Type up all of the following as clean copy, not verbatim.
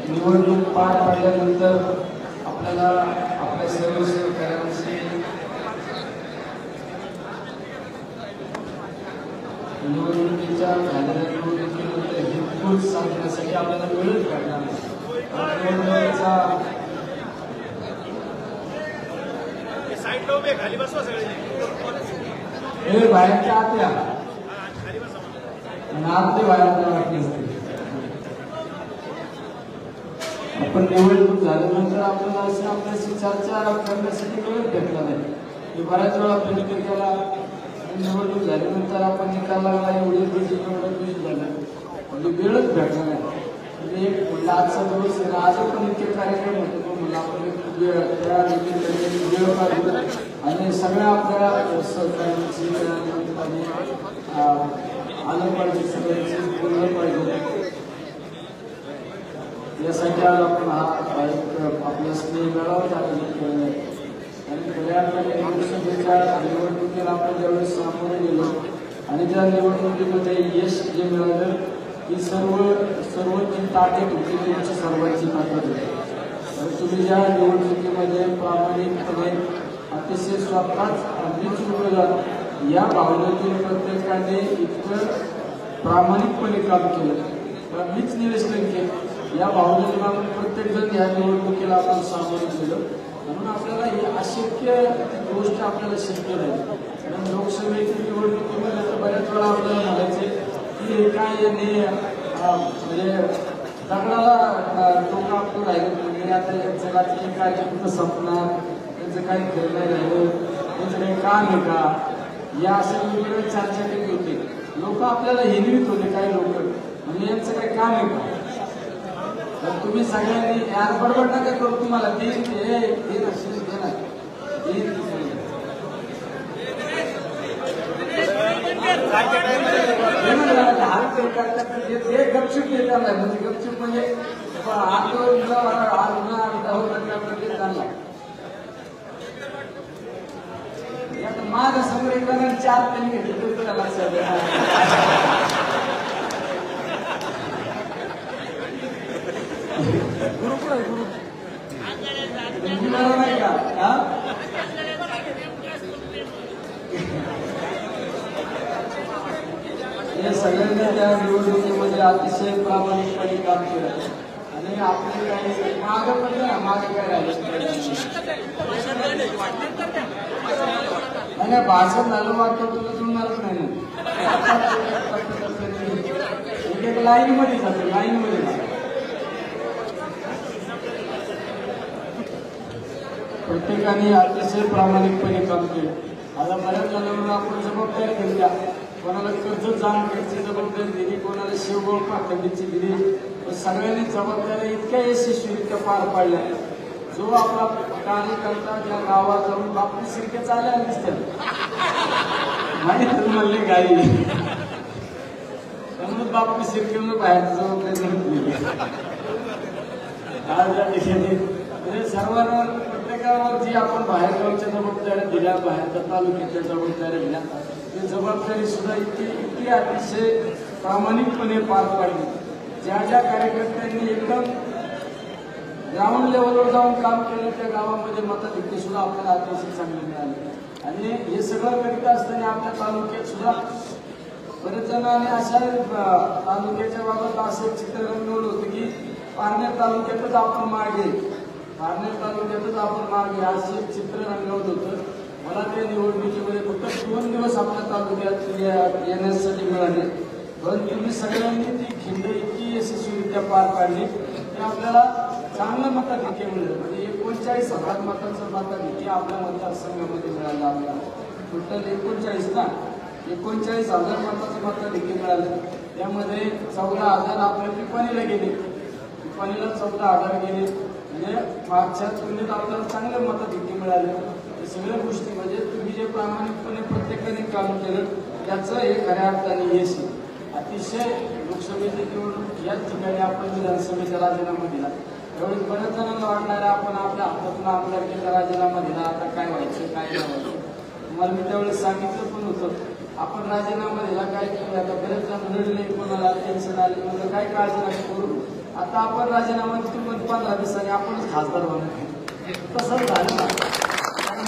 निवडणूक पार पाडल्यानंतर आपल्याला आपल्या सर्व सहकाऱ्यांशी निवडणुकीच्या झालेल्या निवडणुकीनंतर हितगुज साधण्यासाठी आपल्याला वेळच काढणार नाही. बाहेरच्या आत्या नाते बाहेर वाटली असते. आपण निवडणूक झाल्यानंतर आपल्याला अशी आपल्याशी चर्चा करण्यासाठी वेळच भेटला नाही. बऱ्याच वेळा प्रयत्न केला. निवडणूक झाल्यानंतर आपण निकाल लागला एवढे दिवशी झालं म्हणजे वेळच भेटला नाही. म्हणजे एक आजचा दिवस आज पण इतके कार्यक्रम होते मला आपण वेळ काढू आणि सगळ्या आपल्या सहकार्यांची आलं पाहिजे सगळ्यांची बोललं पाहिजे यासाठी आज आपण हा आपला स्नेह मेळावा केला आहे. आणि खऱ्या अर्थाने लोकसभेच्या निवडणुकीला आपण ज्यावेळेस सामोरे गेलो आणि त्या निवडणुकीमध्ये यश जे मिळालं ही सर्व जी ताकद होती तुमची सर्वांची ताकद होती. तर तुम्ही ज्या निवडणुकीमध्ये प्रामाणिकपणे अतिशय स्वतःच अगदीच उपयोगात या भावनेतून प्रत्येकाने इतकं प्रामाणिकपणे काम केलं मीच निरीक्षण केलं या भावनेतून आपण प्रत्येकजण या निवडणुकीला आपण सामोरे गेलो. म्हणून आपल्याला ही अशक्य गोष्ट आपल्याला शक्य नाही. कारण लोकसभेची निवडणुकीमध्ये तर बऱ्याच वेळा आपल्याला म्हणायचे की हे काय म्हणजे दगडाला लोक आपलं राहिलं म्हणजे आता यांचं राजकीय काय कुठं संपणार त्यांचं काही खरं नाही राहिलं त्यांचं काही काम आहे का या असं वेगवेगळ्या चर्चा केली होती. लोक आपल्याला हिरवीत होते काही लोक म्हणजे यांचं काही काम आहे का. तर तुम्ही सगळ्यांनी यार बडबड नका करू तुम्हाला ते गपचूप देतात नाही म्हणजे गपचूप म्हणजे माझं संग्रह 4 पेन घेतले तुला लक्षात नाही का. हे सगळ्यांनी त्या निवडणुकीमध्ये अतिशय प्रामाणिकपणे काम केलं आणि आपले काही मागं पण ना मागे काय राहिलं नाही. भाषण झालं वाटतं तुला जुळणारच नाही. एक लाईन मध्ये जाते लाईन मध्ये प्रत्येकाने अतिशय प्रामाणिकपणे काम केलं. आता बऱ्याच जणांना आपण जबाबदारी घेतल्या. कोणाला कर्ज जाण करायची जबाबदारी दिली कोणाला शिवगोळ पाखंडीची दिली. सगळ्यांनी जबाबदारी इतक्या यशस्वीरित्या पार पाडल्या. जो आपला कार्यकर्ता त्या गावात जाऊन बापू शिर्के चालल्या दिसतात माहिती म्हणले गाई त्यामुळे बापू शिर्के बाहेर जबाबदारी म्हणजे सर्वांना प्रत्येकावर जी आपण बाहेरगावच्या जबाबदाऱ्या दिल्या बाहेरच्या तालुक्याच्या जबाबदाऱ्या दिल्या ती जबाबदारी सुद्धा इतकी अतिशय प्रामाणिकपणे पार पाडली. ज्या ज्या कार्यकर्त्यांनी एकदम ग्राउंड लेवलवर जाऊन काम केलं त्या गावामध्ये मताधिक्य सुद्धा आपल्याला अतिशय चांगले मिळाले. आणि हे सगळं करीत असताना आपल्या तालुक्यात सुद्धा बरेच जणांनी अशा तालुक्याच्या बाबत असं चित्र रंगवलं होतं की पारनेर तालुक्यातच आपण मागे पारनेर तालुक्यातच आपण मागे असे चित्र रंगवलं होतं. मला त्या निवडणुकीमध्ये फक्त 2 दिवस आपल्या तालुक्यात येण्यासाठी मिळाले. पण तुम्ही सगळ्यांनी ती खिंड इतकी यशस्वीरित्या पार पाडली की आपल्याला चांगलं मताधिक्य मिळालं. म्हणजे 39,000 मतांचं मताधिक्य आपल्या मतदारसंघामध्ये मिळालं. आपल्याला टोटल 39 ना 39,000 मताचं मताधिक्य मिळालं. त्यामध्ये 14,000 आपल्या पिपाणीला गेले. पिपाणीला 14,000 गेले. म्हणजे मागच्या तुलनेत आपल्याला चांगलं मताधिक्य मिळालं. सगळ्या गोष्टी म्हणजे तुम्ही जे प्रामाणिकपणे प्रत्येकाने काम केलं त्याचं हे खऱ्या अर्थाने यश आहे. अतिशय लोकसभेची निवडणूक याच ठिकाणी आपण विधानसभेचा राजीनामा दिला. त्यावेळेस बऱ्याच जणांना वाटणार आपण आपल्या हातातून आमदारकीचा राजीनामा दिला आता काय व्हायचं काय नाही व्हायचं. तुम्हाला मी त्यावेळेस सांगितलं पण होतं आपण राजीनामा दिला काय केलं आता बरेच जण रडले कोणाला टेन्शन आले म्हणजे काय काळजी नका करू आता आपण राजीनामा देतो 15 दिवसांनी आपणच खासदार होणार, तसंच झालं ना.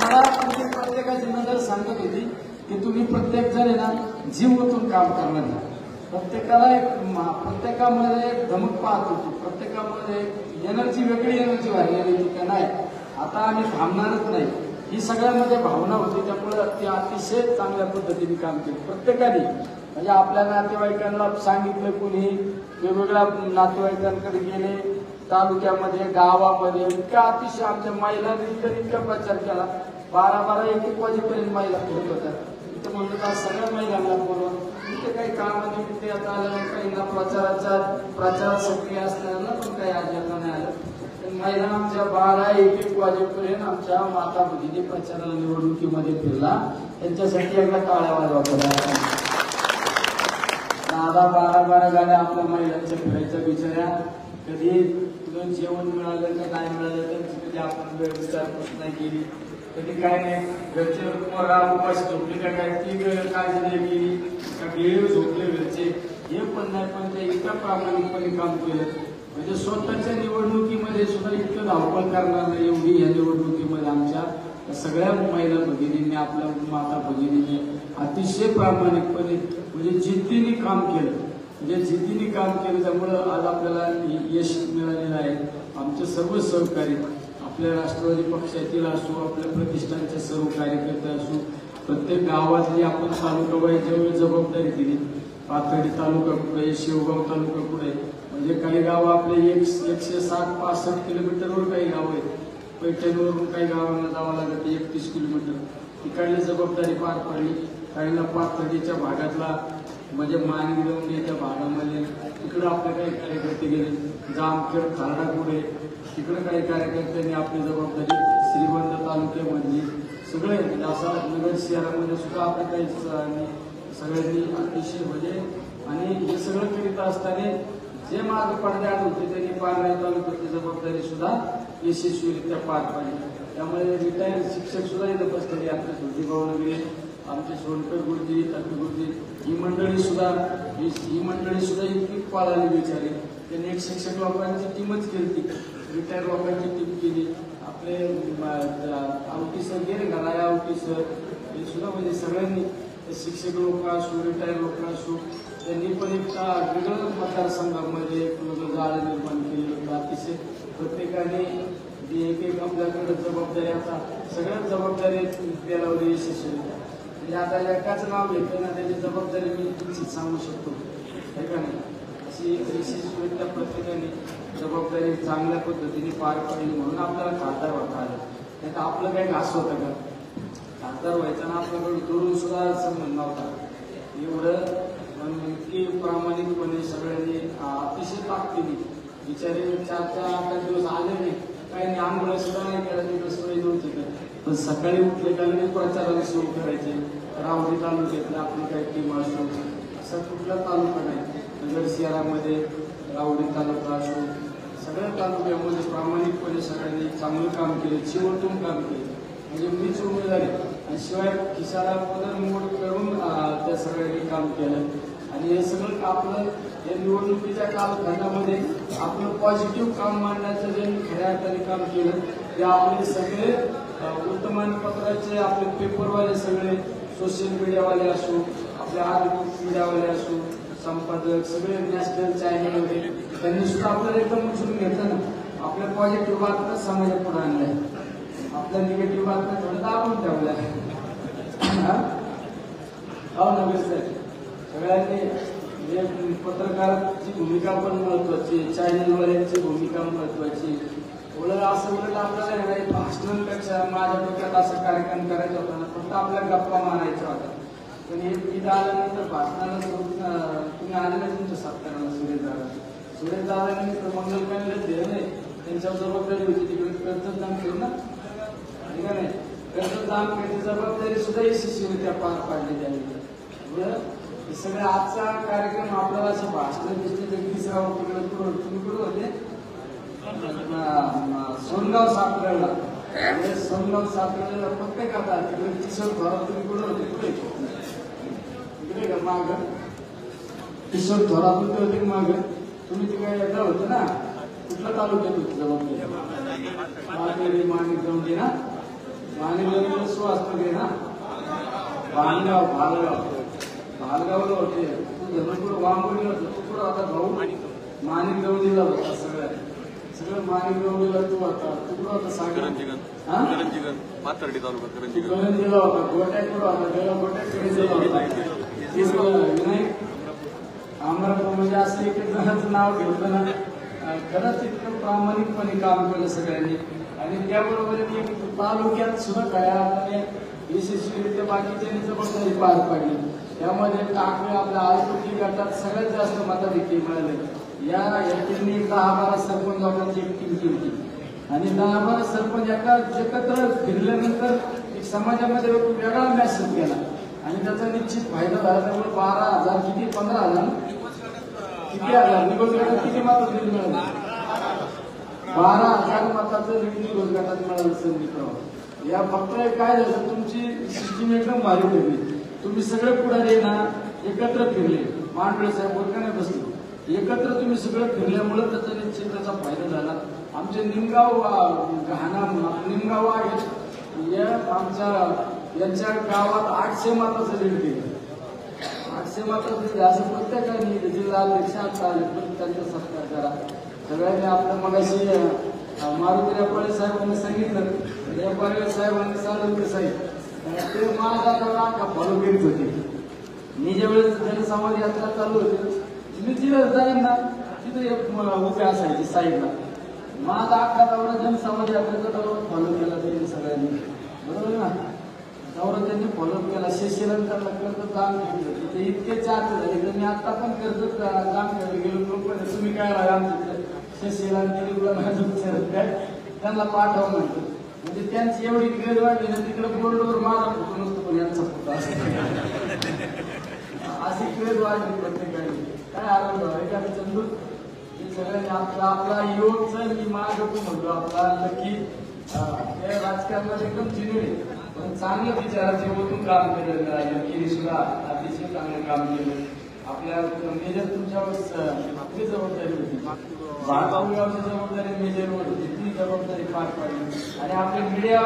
मला तुमची प्रत्येकाची नजर सांगत होती की तुम्ही प्रत्येक जण आहे ना जीव ओतून काम करणार नाही. प्रत्येकामध्ये एक धमक पाहत होती, प्रत्येकामध्ये एनर्जी, वेगळी एनर्जी वाढलेली होती का नाही आता आम्ही थांबणारच नाही, ही सगळ्यांमध्ये भावना होती. त्यामुळे ते अतिशय चांगल्या पद्धतीने काम केलं प्रत्येकाने. म्हणजे आपल्या नातेवाईकांना सांगितलं, कुणी वेगवेगळ्या नातेवाईकांकडे गेले, तालुक्यामध्ये गावामध्ये इतका अतिशय आमच्या महिलांनी तर इतका प्रचार केला. 12-1 वाजेपर्यंत महिला फिरत होत्या. इथं म्हणलं तर सगळ्या महिलांना बोलवून इथे काही कामानिमित्त आता आलं, काहींना प्रचारात सक्रिय असताना पण काही अडचण नाही आलं. पण महिला आमच्या 12-1 वाजेपर्यंत आमच्या माता भगिनी प्रचाराला निवडणुकीमध्ये फिरला. त्यांच्यासाठी एकदा टाळ्या वाजवा. 12 गाड्या आपल्या महिलांच्या फिरायच्या बिचाऱ्या. कधी तुला जेवण मिळालं का नाही मिळालं त्यांची कधी आपण वेळ विचारपूस नाही केली, कधी काय नाही. घरचे उपाशी झोपले का काय ती काळजी नाही केली का, वेळ झोपले घरचे हे पण नाही. पण ते इतक्या प्रामाणिकपणे काम केलं. म्हणजे स्वतःच्या निवडणुकीमध्ये सुद्धा इतकं धावपळ करणार नाही एवढी या निवडणुकीमध्ये आमच्या सगळ्या महिला भगिनींनी, आपल्या माता भगिनींनी अतिशय प्रामाणिकपणे म्हणजे जिद्दीने काम केलं. म्हणजे जिद्दीने काम केलं त्यामुळं आज आपल्याला यश मिळालेलं आहे. आमचे सर्व सहकारी, आपल्या राष्ट्रवादी पक्षातील असो, आपल्या प्रतिष्ठानचे सर्व कार्यकर्ते असो, प्रत्येक गावातली आपण तालुका वाईजवळ जबाबदारी दिली. पाथर्डी तालुका कुठे, शेवगाव तालुका कुठे, म्हणजे काही गावं आपले 160-65 किलोमीटरवर काही गावं आहेत. पैठणवरून काही गावांना जावं लागतं 31 किलोमीटर. तिकडली जबाबदारी पार पडली. काहींना पाथर्डीच्या भागातला म्हणजे मानगिरवण्याच्या भागामध्ये तिकडं आपले काही कार्यकर्ते गेले. जामखेड, खारडापुढे तिकडे काही कार्यकर्त्यांनी आपली जबाबदारी श्रीगोंदा तालुक्यामधली सगळे म्हणजे असा नगर शहरामध्ये सुद्धा आपले काही सगळ्यांनी अतिशय म्हणजे आणि हे सगळं करीत असताना जे मार्ग पडद्याआड होते त्यांनी पारनेर तालुक्याची जबाबदारी सुद्धा यशस्वीरित्या पार पाडली. त्यामुळे रिटायर्ड शिक्षक सुद्धा इथं बसलेली आपल्या ज्योतिभाऊ नगरे, आमचे सोनकर गुरुजी, तत्व गुरुजी, ही मंडळी सुद्धा इतकी पाळाली बिचारी. त्यांनी एक शिक्षक लोकांची टीमच केली, रिटायर लोकांची टीम केली. आपले आवटी सर गेले का, राय आवटी सर हे सुद्धा म्हणजे सगळ्यांनी शिक्षक लोक असो, रिटायर लोक असो, त्यांनी पण एक वेगळं मतदारसंघामध्ये एक जाळं निर्माण केलेलं होतं. अतिशय प्रत्येकाने एक आपल्याकडे जबाबदारी, आता सगळ्याच जबाबदारी पेलावली यशस्वी. म्हणजे आता एकाच नाव घेतलं ना त्याची जबाबदारी मी निश्चित सांगू शकतो आहे का नाही. अशी यशस्वीरित्या प्रत्येकाने जबाबदारी चांगल्या पद्धतीने पार पाडली म्हणून आपल्याला खासदार होता आलं. नाही तर आपलं काही घास होतं का, खासदार व्हायचा ना आपल्याकडे दुरून सुद्धा संबंध नव्हता. एवढं इतकी प्रामाणिकपणे सगळ्यांनी अतिशय ताकदीने बिचारे 4-8 दिवस आले नाही, काही आंघोळ सुद्धा नाही करायची, सोय नव्हती का. पण सकाळी उठले का लगेच प्रचाराला सुरू करायचे. राहुरी तालुक्यातले आपली काही टीम असो, असा कुठला तालुका नाही. नगर शहरामध्ये राहुरी तालुका असो, सगळ्या तालुक्यामध्ये प्रामाणिकपणे सगळ्यांनी चांगलं काम केलं, चिवटून काम केलं. म्हणजे मीच उमेदवारी आणि शिवाय खिशाला पदरमोड करून त्या सगळ्यांनी काम केलं. आणि हे सगळं आपलं या निवडणुकीच्या कालखंडामध्ये आपलं पॉझिटिव्ह काम मांडण्याचं जे खऱ्या अर्थाने काम केलं ते आपले सगळे वर्तमानपत्राचे आपले पेपरवाले सगळे, सोशल मीडियावाले असो, आपले आर्थिक मीडियावाले असो, संपादक सगळे नॅशनल चॅनल वगैरे त्यांनी सुद्धा आपल्याला एकदम उचलून घेतलं ना. आपल्या पॉझिटिव्ह बातम्या समाजात पुढे आणल्या, आपल्या निगेटिव्ह बातम्या थोडं दाबून ठेवल्या. हो नमस्ते. सगळ्यांनी म्हणजे पत्रकाराची भूमिका पण महत्वाची, चॅनलवाल्यांची भूमिका महत्वाची. उलट आपल्याला नाही भाषणांपेक्षा माझ्या डोक्यात असा कार्यक्रम करायचा होता ना, फक्त आपल्या गप्पा मारायच्या होता. पण हे ईद आल्यानंतर भाषणाला तुम्ही आलेला तुमच्या सत्काराला सुरेश दादांनी तर मंगलकांनीला दिलं नाही, त्यांच्यावर जबाबदारी होती. तिकडे कर्जदान केलं ना, ठीक आहे नाही, कर्जदान पेटी जबाबदारी सुद्धा यशस्वीरित्या पार पाडली त्यावेळी. हे सगळे आजचा कार्यक्रम आपल्याला असं भाषण दिसते. जगदीशराव तिकडे तुम्ही कुठे होते, सोनगाव सापडला. सोनगाव सापडलेला प्रत्येक आता तिकडे किशोर थोरात तुम्ही कुठे होते, कुठे तिकडे का माग किशोर थोरात कुठे होते माग, तुम्ही तिकडे एकदा होते ना. कुठल्या तालुक्यात होती जबाबदारी? माणिक गवंडी ना, माणिक गवंडी सुहासनगर ना, भालगाव भालगावला होते. तू धर्मपूर वांबोलीला होता, तू पुढं आता भाऊ माणिक गवंडीला होता. सगळं माणिक गवंडीला तू होता. तू पुढं होता सागर पाथर्डी तालुका करंजीला होता. गोट्याकडे होता, गोट्याकडे विनायक आम्हाला म्हणजे असं एक जणांचं नाव घेतलं ना, खरंच इतकं प्रामाणिकपणे काम केलं सगळ्यांनी. आणि त्याबरोबर तालुक्यात सुद्धा काय आपण यशस्वीरित्या बाकीच्यांनी जबाबदारी पार पाडली. त्यामध्ये टाकळे आपल्या आलकुटी गटात सगळ्यात जास्त मताधिक्य मिळाले. या टीमने 10-12 सरपंच गटाची एक टीम केली आणि 10-12 सरपंच एकत्र फिरल्यानंतर एक समाजामध्ये वेगळा मेसेज गेला आणि त्याचा निश्चित फायदा झाला. त्यामुळे 12,000 किती 15,000 किती हजार निघोज गटात किती मतं मिळाले? 12,000 मताचं निघोज गटात मिळालं. संदीपराव या फक्त काय झालं, तुमची सिस्टीम एकदम भारी ठरली. तुम्ही सगळे पुढारी ना एकत्र फिरले, मांडळे साहेब वर्गाने बसले, एकत्र तुम्ही सगळं फिरल्यामुळे त्याचा निश्चित त्याचा फायदा झाला. आमचे निमगाव निमगाव आहे आमच्या यांच्या गावात 800 मताचं लीड केलं. 800 मताचं असं प्रत्येकाने जिल्हा अध्यक्ष आता त्यांचा सत्कार करा. सगळ्यांनी आपल्या मगाशी मारुती रेपाळे साहेबांनी सांगितलं, रेपाळे साहेबांनी सालुंके साहेब ते माझा आका फॉलो करीत होते. मी ज्यावेळेस जनसंवाद यात्रा चालू होते मी तिथं जाईन ना, तिथे उभे असायची साईडला. माझा अख्खा दौरा जनसंवाद यात्रेचा दौरा फॉलो केला त्यांनी सगळ्यांनी, बरोबर ना. दौरा त्यांनी फॉलो केला. शेषेनंतरला कर्जत जाम घेतलं, तिथे इतके चार्ज झाले तर मी आता पण कर्जत जाम घ्यायला गेलो. लोक तुम्ही काय आमच्या शेषेला काय त्यांना पाठवा म्हणतो. म्हणजे त्यांची एवढी ग्रेड वाढली ना, तिकडे बोर्डवर माझा फोटो नसतो पण यांचा फोटो असतो. अशी ग्रेड वाढली प्रत्येकाने. काय आनंद एखादा चंदू हे सगळ्यांनी आपला युवकचं मी माझं म्हणतो आपला नक्की राजकारणात एकदम जिनियन पण चांगलं विचाराचे होतून काम केलेलं आहे. केली सुद्धा अतिशय चांगलं काम केलं. आपल्या मेजर तुमच्यावर आपली जबाबदारी होती, भागावची जबाबदारी मेजरवर होती, ती जबाबदारी पार पाडली. आणि आपले मीडिया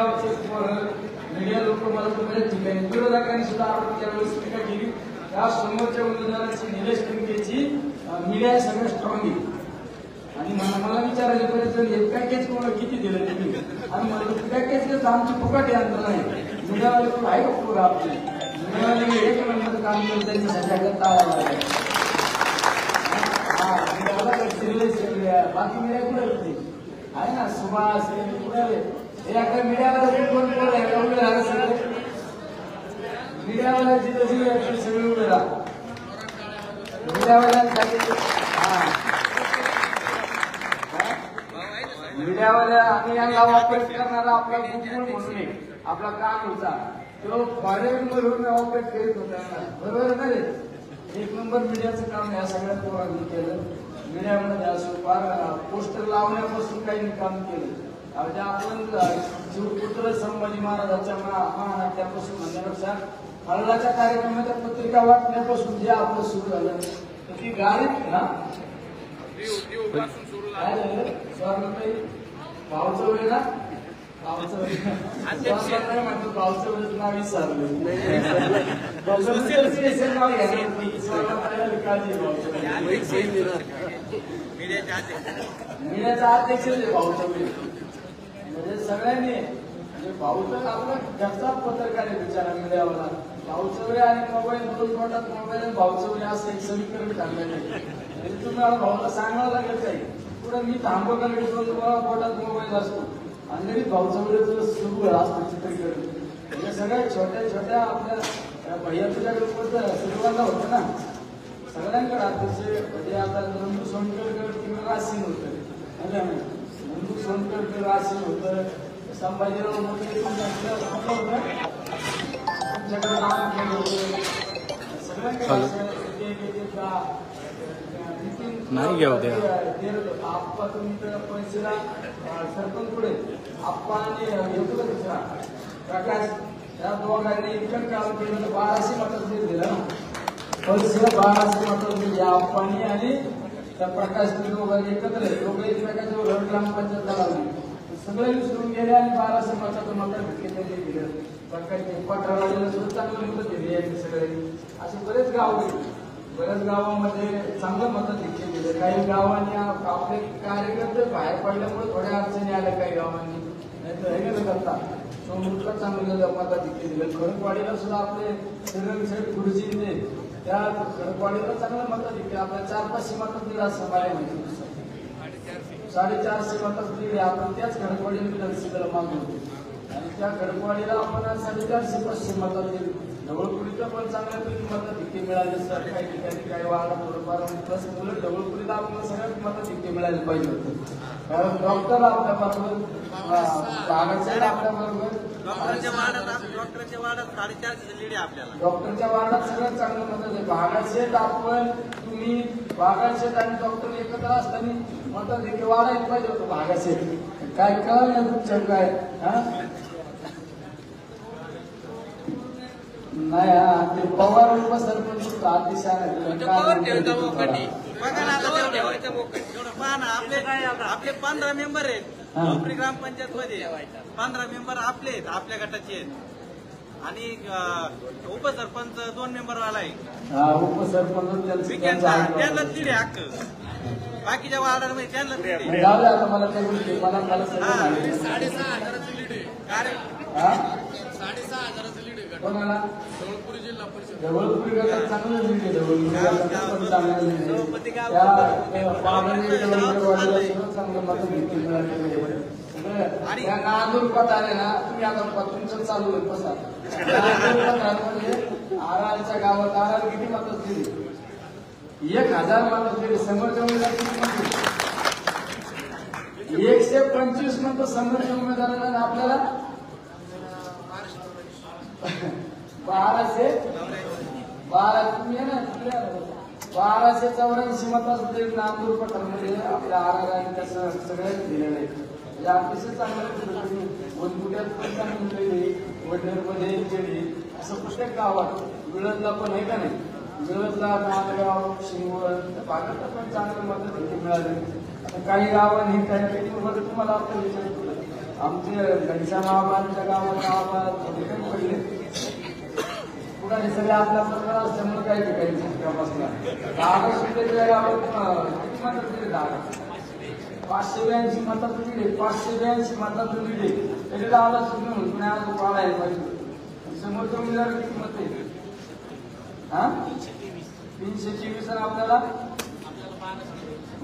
लोक मला बऱ्याच ठिकाणी विरोधकांनी सुद्धा आपण त्यावेळेस टीका केली. त्या समोरच्या उमेदवाराची निलेश टिंकेची मीडिया सगळं स्ट्रॉंग आहे. आणि मला विचारायचे पर्यंत हे पॅकेज कोण किती दिलं तुम्ही? आणि मला पॅकेज आमची फुकट यंत्रणा आहे. मीडियावाले कोण आहे का पुढं आपले? मीडियावाले एक नंबर काम केलं त्यांनी सध्या टाळायला बाकी मीडिया कुठे होती आहे ना, सुभाष कुठे हे मीडियावाले कोण उभे राहत सगळे मीडियावाल्याची तशी सगळे उभे राहा. मीडियावाल्यांसाठी मीडियावाल्या आणि यांना ऑपरेट करणारा आपला गुगल म्हणून आपला काम होता तो फॉरेन वरून ऑपरेट करीत होता, बरोबर नाही. एक नंबर मीडियाचं काम या सगळ्या पोरांनी केलं. मीडियामध्ये असो फार पोस्टर लावण्यापासून काही काम केलं. आपण शिवपुत्र संभाजी महाराजांच्या महानाट्यापासून म्हणण्यापेक्षा हळदाच्या कार्यक्रमाच्या पत्रिका वाटण्यापासून जे आपलं सुरू झालं तर ती गाडीत ना काय झालं स्वामी भावचं वेळ ना भावचं म्हणतो भावचं वेळ नाव विसरलं मीडियाचा अध्यक्ष भाऊचा वेळ म्हणजे सगळ्यांनी म्हणजे भाऊ तर आपला घरचा पत्रकार आहे बिचारा मीडियावाला. भाऊचं वेळ आणि मोबाईल दोन पोटात मोबाईल आणि भाऊचं वेळ असं एक समीकरण काढलेलं आहे. तुम्हाला भाऊला सांगावं लागत नाही पुढे मी थांबवता तुम्हाला पोटात मोबाईल असतो आणि भाऊचं वेळ सुरू असतो चित्रीकरण. म्हणजे सगळ्या छोट्या छोट्या आपल्या भैया तुझ्याकडे सुरुवातला होतं ना सगळ्यांकडे अतिशय म्हणजे आता नंदू सोनकरकडे किंवा राशीन होतं, नंदू सोनकरकडे राशीन होतं, संभाजीराव मोठे तुमच्याकडे काम केलं होतं. सगळ्यांकडे नाही घेऊ द्या आप्पा तुम्ही पैसेला सरपंच पुढे आप्पा आणि येतो दुसरा प्रकाश या दोघांनी इतकं काम केलं 1200 मतं दिलं ना. पैसेला 1200 मतं दिली आप्पानी आणि त्या प्रकाश वगैरे एकत्र लोक एकमेकाच्या घर ग्रामपंचायत लावली सगळे विसरून गेले आणि 1200 मताचं मतं त्यांनी दिलं. प्रकाश पठाराला सुद्धा चांगलं मतं दिली आहे सगळे. असे बरेच गाव बऱ्याच गावामध्ये चांगलं मतं दिले. काही गावांनी आपले कार्यकर्ते बाहेर पडल्यामुळे थोड्या अडचणी आल्या काही गावांनी, नाही तर हे करता सोमूरला चांगलं मतं दिलं. खडकवाडीला सुद्धा आपले श्रीरंग गुरुजींनी त्या खडकवाडीला चांगलं मतं दिली. आपल्या 400-500 मतं दिलं असं मला माहिती. 450 मतं दिली. आपण त्याच खडकवाडीला विधानसभेला मागवतो आणि त्या खडकवाडीला आपण 450-500 मतं दिली. ढवळपुरीचं पण चांगल्यापैकी मतं तिथे मिळाले सर. काही ठिकाणी काही वाढ थोडंफार प्लस मुलं ढवळपुरीला आपण सगळ्यात मतं तिथे मिळायला पाहिजे होतं. कारण डॉक्टर आपल्या बरोबर भागाचे आपल्या बरोबर डॉक्टरच्या वार्डात सगळ्यात चांगलं मतं आहे. भागाचे आपण तुम्ही भागाचे आणि डॉक्टर एकत्र असताना मतं देखील वाढायला पाहिजे होतं. भागाचे काय कळलं ना तुमच्या काय नाही ते पवार उपसरपंच अतिशय आपले 15 मेंबर आहेत नोकरी ग्रामपंचायत मध्ये. 15 मेंबर आपले आहेत, आपल्या गटाचे आहेत आणि उपसरपंच 2 मेंबर वाला आहे. उपसरपंच त्यांना दिले हक्क. बाकीच्या वार्डामध्ये त्यांना दिले. 6,500 लीड आहे. 6,500 लीड आहे. कोणाला ढवळपुरी जिल्हा परिषद ढवळपुरी गटात चांगलं लीड आहे. ढवळपुरी चांगलं लीड आहे. चांगलं मतं घेतली. त्या नांदूरपात आले ना तुम्ही आता तुमचं चालू आहे बसा. म्हणजे आराच्या गावात आराला किती मतं दिली? 1000 मतं दिली. समोरच्या उमेदवार किती मतं? 125 मतं समोरच्या उमेदवाराला आपल्याला 1284 मतांमध्ये नांदूर पठारामध्ये आपल्या आराराने त्या सगळ्यात दिलेलं आहे. म्हणजे अतिशय चांगलं वनकुट्यात पण चांगली केली, वडनेरमध्ये केली. असं प्रत्येक गावात विळदला पण आहे का नाही? विळदला नांदगाव शिंगवड त्या भागात पण चांगलं मतं देखील मिळाले. आता काही गावांनी काही तुम्हाला आपण विचारतो आमचे घनश्यामाबांच्या गावात पडले पुढे सगळे आपल्या बरोबर असल्यामुळे काही ठिकाणी बसला सुद्धा गावात 582 मतात दिले. 582 मतात दिले तरी गावाला सुद्धा म्हणून आज वाढायला पाहिजे. समोरच्या उमेदवार किती मत आहे? 323 आणि आपल्याला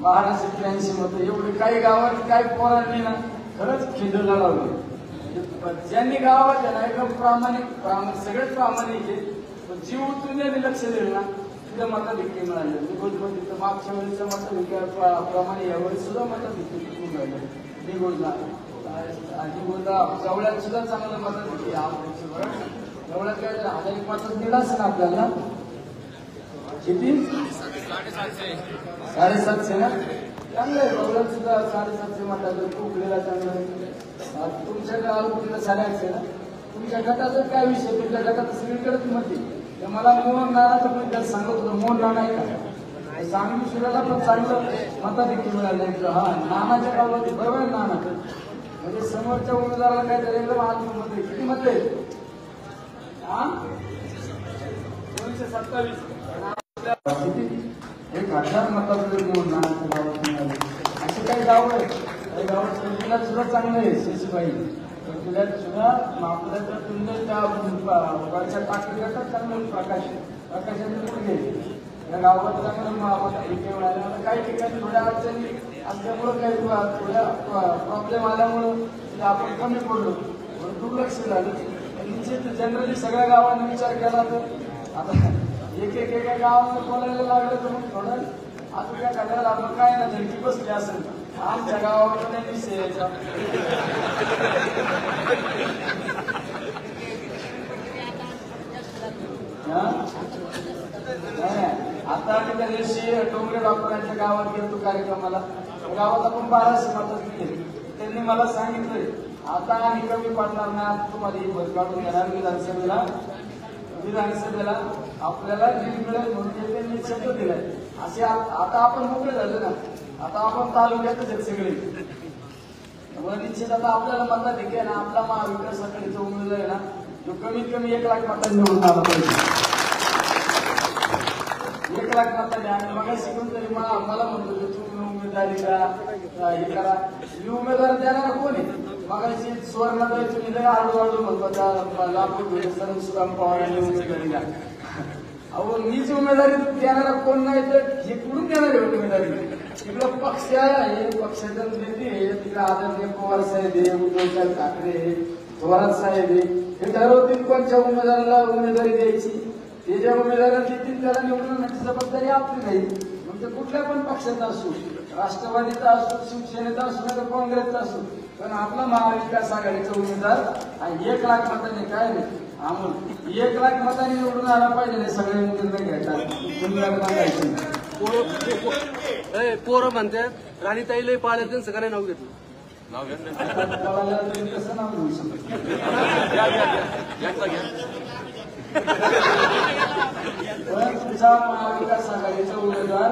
1283 मतं. एवढे काही गावात काही पोरांनी ना खरंच खिंडला लावली. ज्यांनी गावात आहे ना एकदम प्रामाणिक सगळेच प्रामाणिक आहे. जीव उतरून ज्यांनी लक्ष दिलं ना तिथं मतं देखील मिळाले. तिथं मागच्या वेळेचं मतं यावेळी सुद्धा मतं देखील मिळाले. निगोजला जवळ्यात सुद्धा चांगलं मतं देखील जवळ्यात काय 1001 मतं दिलं असेल ना आपल्याला. किती? 750 ना. चांगलं आहे. जवळ्यात सुद्धा 750 मतं. कुकलेला चांगलं आहे. तुमच्या गावाला सारे असेल ना. तुमच्या गटाचा काय विषय? तुमच्या गटात सगळीकडेच मत मला मोहन नानाचं पण सांगत होतं. मोहन नाना आहे का? सांगली शिराला पण चांगलं मतं देखील मिळाले. हा नानाच्या गावात बरोबर आहे. नाना म्हणजे समोरच्या उमेदवाराला काय तरी एकदम आजून मत किती मत आहे? 227. 1000 मतांमध्ये मोहन नानाच्या गावात मिळाले. असे काही गाव आहे गावात तुला सुद्धा चांगलं आहे. शिशुबाई तुला सुद्धा आपल्याच्या तुलनेत त्या टाकली गटात चांगलं प्रकाशाने कुठे या गावात चांगलं काही ठिकाणी थोड्या अडचणी असल्यामुळं काही थोड्या प्रॉब्लेम आल्यामुळं आपण कमी पडलो दुर्लक्ष झालं. निश्चित जनरली सगळ्या गावांनी विचार केला तर आता एका गावाला बोलायला लागलं तर मग थोडं आता काय करायला लागलं काय ना झडकी बसली असेल. आमच्या गावाकडे नाही विषय यायचा. आता आम्ही त्या दिवशी डोंगरे डॉक्टरांच्या गावात गेलो कार्यक्रमाला. गावात आपण 1200 मतं दिली. त्यांनी मला सांगितलंय आता आम्ही कमी पडणार नाही. आता तुम्हाला ही भर काढून घेणार विधानसभेला आपल्याला लीड मिळेल म्हणून त्यांनी शब्द दिलाय. असे आता आपण मोकळे झालो ना, आता आपण तालुक्यातच आहेत सगळे. त्यामुळे निश्चित आता आपल्याला मतदार देखील ना, आपला महाविकास आघाडीचा उमेदवार आहे ना, जो कमीत कमी 1 लाख मतांनी निवडून आला पाहिजे. 1 लाख मतांनी. आणि मग शिकून तरी मला म्हणतो की तुम्ही उमेदवारी करा, हे करा. ही उमेदवार देणारा कोण आहे? मगाशी सुवर्णताई तुम्ही जर हळूहळू म्हणतो त्या लाखो सुदाम पवार यांनी उमेदवारी द्या. अहो मीच उमेदवारी देणारा कोण नाही तर हे कुठून देणार आहे उमेदवारी? तिकडं पक्ष आहे, पक्षाचे नेते आहे, तिकडे आदरणीय पवार साहेब आहे, उद्धवसाहेब ठाकरे आहे, थोरात साहेब आहे. हे ठरवतील कोणत्या उमेदवाराला उमेदवारी द्यायची. ते ज्या उमेदवाराला देतील त्याला निवडून आणण्याची जबाबदारी आपली नाही. म्हणजे कुठल्या पण पक्षाचा असो, राष्ट्रवादीचा असो, शिवसेनेचा असो नाही तर काँग्रेसचा असो, पण आपला महाविकास आघाडीचा उमेदवार 1 लाख मतांनी काय नाही आम्हाला 1 लाख मतांनी निवडून आला पाहिजे. सगळे निर्णय घ्यायचा सांगायचे. पोरं म्हणतात राणीताई लय पाळत त्यांचं काय नाव घेतलं. कसं नाव घेऊ शकतो? तुमचा महाविकास आघाडीचा उमेदवार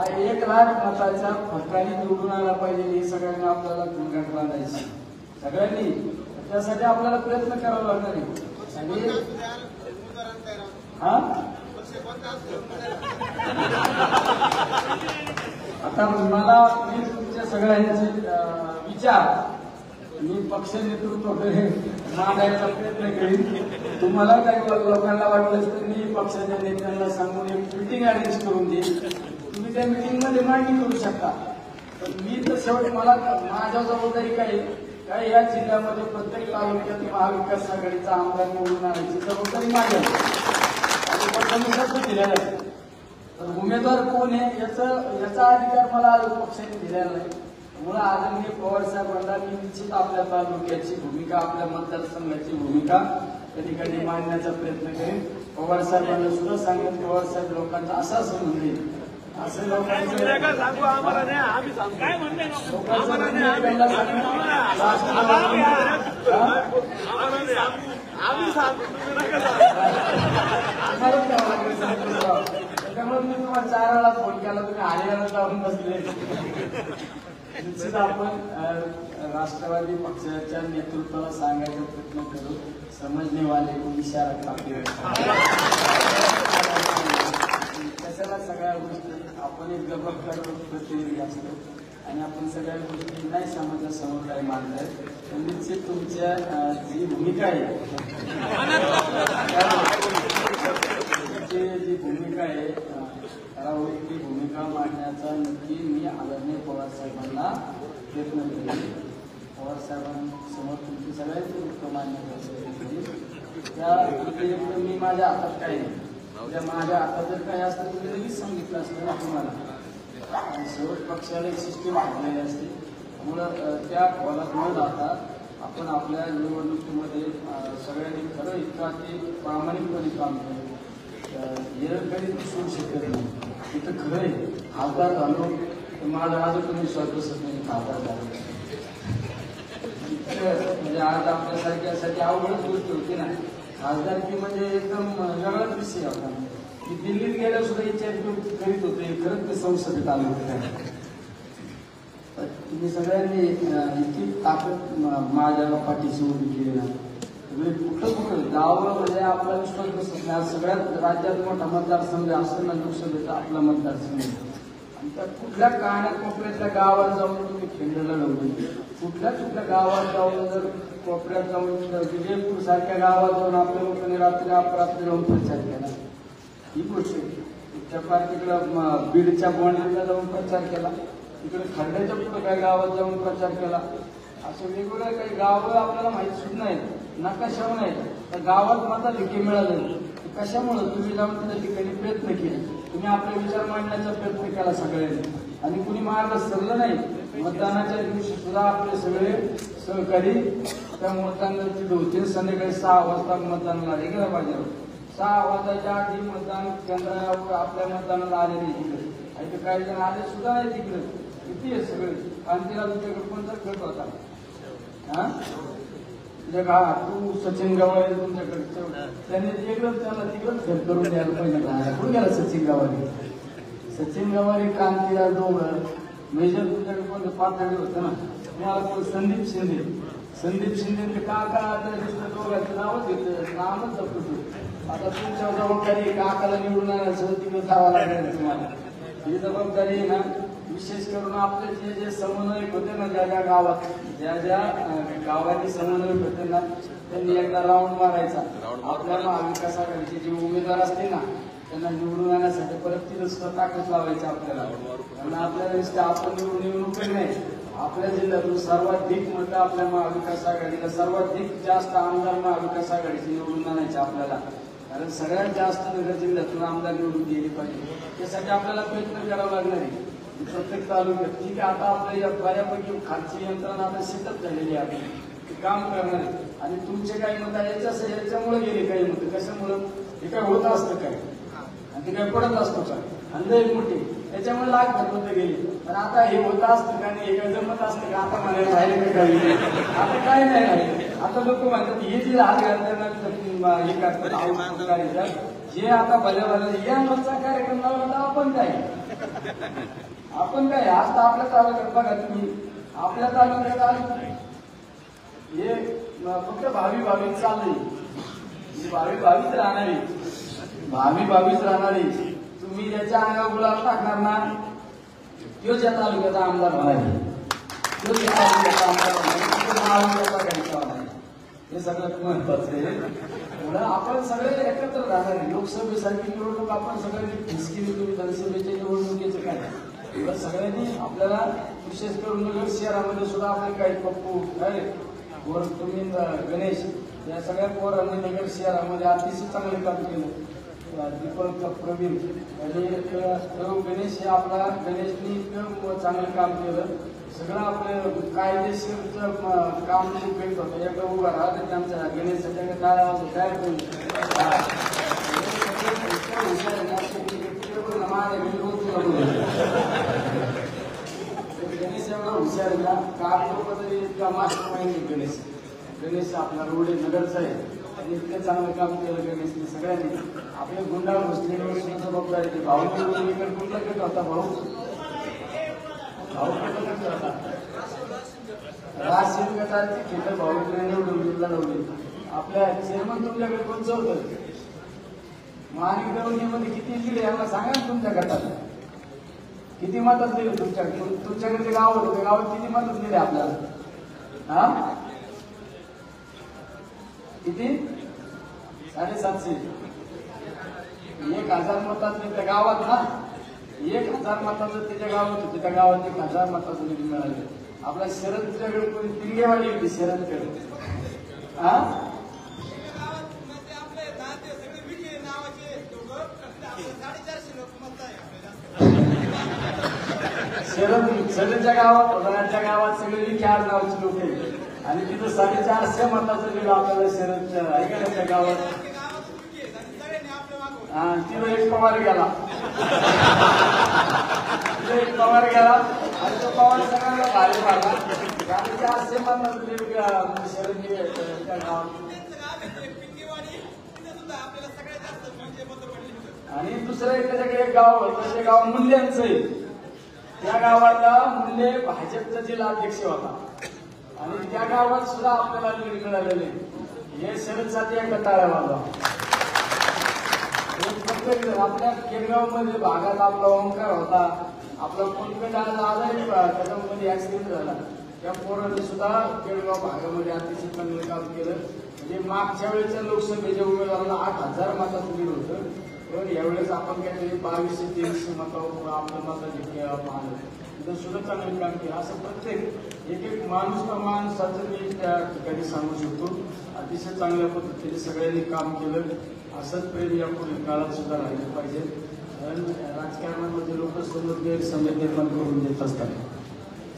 1 लाख मताच्या फरकाने निवडून आला पाहिजे. हे सगळ्यांना आपल्याला गुणगान बांधायची. सगळ्यांनी त्यासाठी आपल्याला प्रयत्न करावा लागणार आहे. आणि आता मला मी तुमच्या सगळ्यांचे विचार मी पक्ष नेतृत्वाकडे मांडायचा प्रयत्न करीन. तुम्हाला काही लोकांना वाटलं तर मी पक्षाच्या नेत्यांना सांगून एक मिटिंग अरेंज करून देईन. तुम्ही त्या मिटिंगमध्ये मांडणी करू शकता. पण मी तर शेवटी मला माझ्या जबाबदारी काय या जिल्ह्यामध्ये प्रत्येक तालुक्यात महाविकास आघाडीचा आमदार निवडून आणायची जबाबदारी माझ्या दिलेला आहे. तर उमेदवार कोण आहे याचा अधिकार मला पक्षाने दिलेला नाही. त्यामुळे आदरणीय पवार साहेबांना मी निश्चित आपल्या तालुक्याची भूमिका, आपल्या मतदारसंघाची भूमिका त्या ठिकाणी मांडण्याचा प्रयत्न करेन. पवार साहेबांना सुद्धा सांगेन, पवार साहेब लोकांचा असा संबंध आहे असं लोकांचं त्यामुळे मी तुम्हाला 4 वेळा फोन केला, तुम्ही आलेला जाऊन बसले. निश्चित आपण राष्ट्रवादी पक्षाच्या नेतृत्वाला सांगायचा प्रयत्न करू. समजणे वाले को इशारा काफी कशाला सगळ्या गोष्टी आपण एक जबाबदार प्रतिनिधी असतो आणि आपण सगळ्या गोष्टी नाही समाजासमोर काही मांडताय. तर निश्चित तुमच्या जी भूमिका आहे जी भूमिका आहे ठराविक ती भूमिका मांडण्याचा नक्की मी आदरणीय पवार साहेबांना प्रयत्न करेन. पवार साहेबांसमोर तुमची सगळ्यांची भूमिका मांडण्याचा त्या मी माझ्या हातात काही नाही. उद्या माझ्या हातात जर काही असतं तुम्ही लगेच सांगितलं असतं ना तुम्हाला. आणि शेवट पक्षाला एक सिस्टीम आणलेली असते. त्यामुळं त्या खोलात न जाता आपण आपल्या निवडणुकीमध्ये सगळ्यांनी खरं इतका ते प्रामाणिकपणे काम केलं. कधी दिसून शकत नाही. तिथं खरं आहे खासदार झालो तर माझा आज तुम्ही विश्वास बसत नाही खासदार झालो. म्हणजे आज आपल्यासारख्यासाठी अवघडच गोष्ट होती ना. खासदारकी म्हणजे एकदम वेगळाच विषय होता. मी दिल्लीत गेल्या सुद्धा विचार करीत होते खरंच ते संसदेत आले होते. तुम्ही सगळ्यांनी इतकी ताकद माझ्या पाठीशी उभी केली ना. कुठं गावाला म्हणजे आपला विश्वास बसत नाही. सगळ्यात राज्यात मोठा मतदारसंघ असं ना लोकसभेचा आपला मतदारसंघ. आणि त्या कुठल्या कोपऱ्यातल्या गावात जाऊन तुम्ही खेळलेला नव्हते. कुठल्या गावात जाऊन जर कोपऱ्यात जाऊन विजयपूर सारख्या गावात जाऊन आपल्या लोकांनी रात्री अपरात्री जाऊन प्रचार केला. ही गोष्ट त्या फार तिकडं बीडच्या बोंडला जाऊन प्रचार केला. तिकडे खड्ड्याच्या पुढे काही गावात जाऊन प्रचार केला. असे वेगवेगळ्या काही गावं आपल्याला माहिती सुद्धा नाहीत, नकाशावर नाही. तर गावात मताधिक्य मिळालं कशामुळे तुम्ही जाऊन त्या ठिकाणी प्रयत्न केले. तुम्ही आपले विचार मांडण्याचा प्रयत्न केला सगळ्यांनी. आणि कुणी मार्ग सरलं नाही. मतदानाच्या दिवशी सुद्धा आपले सगळे सहकारी त्या मतदानाची होते. संध्याकाळी 6 वाजता मतदानाला गेलं पाहिजे. 6 वाजताच्या आधी मतदान केंद्रावर आपल्या मतदानाला आले नाही तिकडे. आणि ते काही जण आले सुद्धा नाही तिकडे. किती आहे सगळे. आणि तिला तुमच्याकडे कोणता गट होता हा तुझ्या गावात तू सचिन गवाळे तुमच्याकडे त्यांनी एकदम त्याला तिकडंच घर करून द्यायला पाहिजे. कुठे गेला सचिन गवाळे. सचिन गवारी, कांतीला डोंगर, मेजर तुमच्याकडे कोणतं पातळी होतं ना, तुम्हाला कोण संदीप शिंदे काका दोघांचं नावच घेतलं, नावच जपतो. आता तुमच्या जबाबदारी काकाला निवडून आणायचं तिकडे जावं लागेल तुम्हाला. ही जबाबदारी आहे ना, विशेष करून आपले जे समन्वयक होते ना, ज्या गावात ज्या गावाचे समन्वयक होते ना, त्यांनी एकदा राऊंड मारायचा. आपल्या महाविकास आघाडीचे जे उमेदवार असते ना, त्यांना निवडून आणण्यासाठी परत तिथं ताकद लावायची आपल्याला. आणि आपल्याला आपण निवडून येऊन उपयोग नाही. आपल्या जिल्ह्यातून सर्वाधिक मतं आपल्या महाविकास आघाडीला, सर्वाधिक जास्त आमदार महाविकास आघाडीचे निवडून आणायचे आपल्याला. कारण सगळ्यात जास्त नगर जिल्ह्यातून आमदार निवडून गेले पाहिजे. त्यासाठी आपल्याला प्रयत्न करावा लागणार आहे प्रत्येक तालुक्यात. ठीक आहे, आता आपल्या बऱ्यापैकी खालची यंत्रणा आता सेटअप झालेली आहे, ते काम करणार आहे. आणि तुमचे काही मत याच्यामुळे गेले, काही मतं कशामुळे, हे काय होत असतं काय, आणि ते काय पडत असतो का, अंध एक मोठी, त्याच्यामुळे लाख मतं गेली. पण आता हे होत असतं का नाही, हे काय जमत असतं का, आता म्हणायला राहिले काही, आता काय नाही राहिले. आता लोक म्हणतात हे जे हात घालताना हे करतात, जे आता भल्या या मतचा कार्यक्रम लावला तर आपण काय आज तर आपल्या तालुक्यात बघा तुम्ही, आपल्या तालुक्यात हे फक्त भावी चाललंय, भावीच राहणारी. तुम्ही ज्याच्या अंगा गुलाब टाकणार ना, तो त्या तालुक्याचा आमदार होणार, तो त्या तालुक्याचा आमदार होणार, हे सगळ्यात महत्वाचं आहे. आपण सगळे एकत्र राहणार आहे. लोकसभेसारखी निवडणूक आपण सगळ्यांनी फिसकी तुम्ही विधानसभेच्या निवडणुकीचं काय एवढं सगळ्यांनी आपल्याला, विशेष करून नगर शहरामध्ये सुद्धा आपले काही पप्पू काय तुम्ही गणेश या सगळ्या पोरांनी नगर शहरामध्ये अतिशय चांगले काम केलं. दीपक प्रवीण आणि गणेश हे आपला गणेशनी चांगलं काम केलं. सगळं आपलं कायदेशीर काम उपयोग होतं. एकदा उभा राहत आमच्या गणेशाच्या काय गणेश एवढा हुशार आहे ना, काम तरी इतका मास्टर माइंड गणेश आपला रोड नगरचा आहे आणि इतकं चांगलं काम केलं गणेशने सगळ्यांनी. आपले गुंडा घुसलेल्यावर जबाबदारी भाऊ कुठला गट होता, भाऊ राशीद गटाचे खेळ भाऊकडे निवडून लढवले. आपल्या चेअरमन तुमच्याकडे कोणचं होतं, माणिक दळवणीमध्ये किती दिले यांना सांगा ना. तुमच्या गटात किती मतं दिले, तुमच्याकडे गाव होतं त्या गावात किती मतं दिले आपल्याला, हा किती 750. 1000 मताचं त्या गावात ना, 1000 मताचं त्याच्या गावात होतं, त्या गावात 1000 मताचं निधी मिळाले. आपला शरद तुझ्याकडे कोणी तिरगेवाडी होती शरदकडे, हा शरदच्या गावात होणाऱ्या गावात सगळे विखे नावाचे लोक आहेत आणि तिथं 450 मताचं लिहिलं आपल्याला शरदच्या ऐकायच्या गावात. हा तिथं एक पवार गेला आणि तो पवार सगळ्यांना भारी मारला. 450 मताचं शरद त्या गावात. आणि दुसरं त्याच्याकडे एक गाव होतं, ते गाव मूल्यांचं आहे. त्या गावाला मूल्य भाजपचा जिल्हाध्यक्ष होता आणि त्या गावात सुद्धा आपल्याला लीड मिळालेले. हे शरदसाठी एक टाळ्या वाजवा. आपल्या केडगाव मध्ये भागात आपला ओंकार होता, आपला कोणकडे आजारी त्याच्यामध्ये ऍक्सिडेंट झाला. त्या पोराने सुद्धा केडगाव भागामध्ये अतिशय चांगलं काम केलं. म्हणजे मागच्या वेळेच्या लोकसभेच्या उमेदवाराला 8000 मताचं लीड होतं, पण यावेळेस आपण काहीतरी 2200-2300 मतावर आपलं मतं पाहलं. तिथं सुद्धा चांगलं काम केलं. असं प्रत्येक एक माणसाचं मी त्या ठिकाणी सांगू शकतो. अतिशय चांगल्या पद्धतीने सगळ्यांनी काम केलं. असंच प्रेम या पुढील काळात सुद्धा राहिलं पाहिजे. कारण राजकारणामध्ये लोक समज गैरसमज निर्माण करून देत असतात.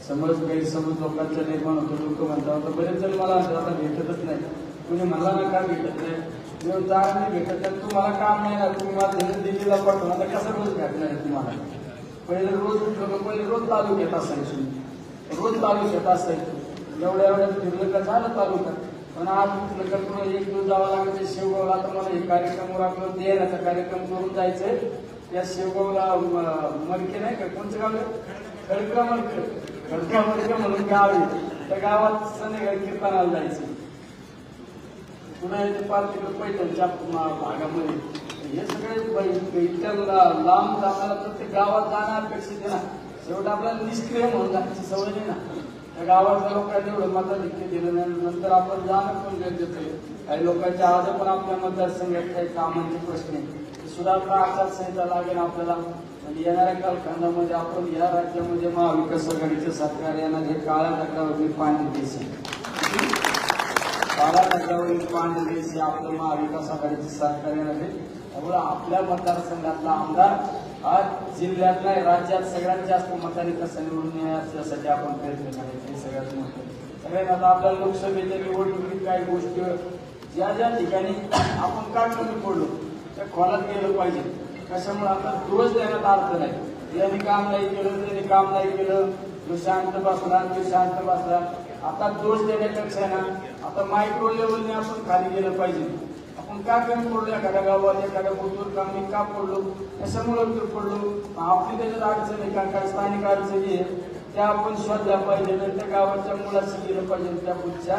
समज गैरसमज लोकांचा निर्माण होतो. लोक म्हणतात, बरेच जण मला आता भेटतच नाही, कुणी मला ना का भेटत नाही, जाग नाही भेटत नाही, तुम्हाला काम नाही ना, तुम्ही मला दिल्लीला पाठवून आता कसं रोज भेटणार आहे तुम्हाला. पहिले रोज उठलं, पहिले रोज तालुक्यात असायचं, एवढ्या फिरलं का झालं तालुक्यात. पण आज उठलं का तुला एक दिवस जावं लागतं शेवगावला. आता मला हे कार्यक्रमावर आपल्याला देण्याचा कार्यक्रम करून जायचंय त्या शेवगावला मडके नाही का, कोणचं गाव आहे, खडका मडके म्हणून गाव आहे. त्या गावात संध्याकाळी कीर्तनाला जायचं. पुन्हा येते पार तिकडे पैठणच्या भागामध्ये. हे सगळे इतक्या लांब जाणारा प्रत्येक गावात जाणं अपेक्षित आहे ना. शेवट आपल्याला निष्क्रिय म्हणून जाण्याची सवय नाही ना. त्या गावातल्या लोकांनी एवढं मताधिक्य दिलं नाही, नंतर आपण जाणं पण गरजेचं आहे. काही लोकांच्या आज पण आपल्या मतदारसंघात काही कामांचे प्रश्न आहे, सुधारणा आचारसंहिता लागेल आपल्याला. आणि येणाऱ्या कालखंडामध्ये आपण या राज्यामध्ये महाविकास आघाडीचं सरकार येणार. हे काळ्या दगडावरील पाणी देश आहे, काळ्या दगडावरील पाणी देश हे आपलं महाविकास आघाडीचं सरकार येणार आहे. त्यामुळे आपल्या मतदारसंघातला आमदार आज जिल्ह्यात नाही राज्यात सगळ्यात जास्त मतांनी कसं निवडून यासाठी आपण प्रयत्न करायचे. हे सगळ्यात महत्त्वाचं. सगळ्यांना आता आपल्याला लोकसभेच्या निवडणुकीत काही गोष्टी ज्या ज्या ठिकाणी आपण का कमी पडलो त्या खोलात गेलं पाहिजे. कशामुळे आता दोष देण्यात अर्थ नाही. यांनी काम नाही केलं, त्यांनी काम नाही केलं, जो शांत बसला तो शांत बसला. आता दोष देण्यापेक्षा ना आता मायक्रो लेवलने आपण खाली गेलं पाहिजे. आपण का कमी पडलो, एखाद्या गावात एखाद्या बुद्ध कामी का पडलो, कशामुळे पडलो, आपली त्याच्यात अडचण आहे का, काय स्थानिक अडचणी आहे त्या आपण शोधल्या पाहिजे. त्या गावाच्या मुलाशी गेलं पाहिजे त्या पुढच्या.